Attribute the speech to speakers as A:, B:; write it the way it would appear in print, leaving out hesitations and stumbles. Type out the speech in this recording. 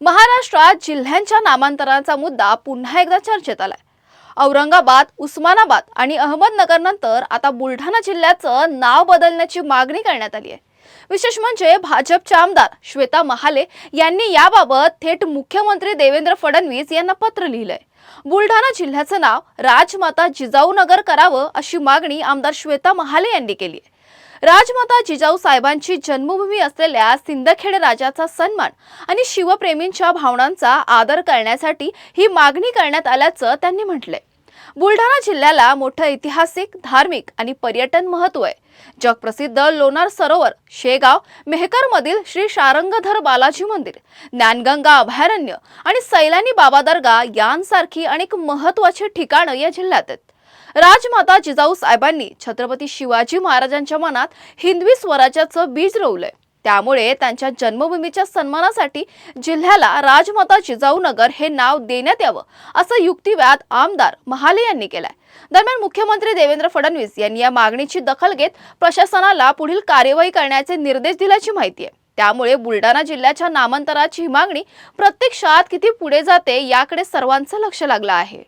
A: महाराष्ट्रात जिल्ह्यांच्या नामांतराचा मुद्दा पुन्हा एकदा चर्चेत आलाय। औरंगाबाद, उस्मानाबाद आणि अहमदनगर नंतर आता बुलढाणा जिल्ह्याचं नाव बदलण्याची मागणी करण्यात आली आहे। विशेष म्हणजे भाजपच्या आमदार श्वेता महाले यांनी याबाबत थेट मुख्यमंत्री देवेंद्र फडणवीस यांना पत्र लिहिलंय। बुलढाणा जिल्ह्याचं नाव राजमाता जिजाऊ नगर करावं अशी मागणी आमदार श्वेता महाले यांनी केली आहे। राजमाता जिजाऊ साहेबांची जन्मभूमी असलेल्या सिंदखेड राजाचा सन्मान आणि शिवप्रेमींच्या भावनांचा आदर करण्यासाठी ही मागणी करण्यात आल्याचं त्यांनी म्हटलंय। बुलढाणा जिल्ह्याला मोठं ऐतिहासिक, धार्मिक आणि पर्यटन महत्त्व आहे। जगप्रसिद्ध लोणार सरोवर, शेगाव, मेहकरमधील श्री शारंगधर बालाजी मंदिर, ज्ञानगंगा अभयारण्य आणि सैलानी बाबा दर्गा यांसारखी अनेक महत्त्वाची ठिकाणं या जिल्ह्यात आहेत। राजमाता जिजाऊ साहेबांनी छत्रपती शिवाजी महाराजांच्या मनात हिंदवी स्वराज्याचं बीज रोवलंय। त्यामुळे त्यांच्या जन्मभूमीच्या सन्मानासाठी जिल्ह्याला राजमाता जिजाऊ नगर हे नाव देण्यात यावं असं युक्तिवाद आमदार महाले यांनी केलाय। दरम्यान मुख्यमंत्री देवेंद्र फडणवीस यांनी या मागणीची दखल घेत प्रशासनाला पुढील कार्यवाही करण्याचे निर्देश दिल्याची माहिती आहे। त्यामुळे बुलढाणा जिल्ह्याच्या नामांतराची ही मागणी प्रत्यक्षात किती पुढे जाते याकडे सर्वांचं लक्ष लागलं आहे।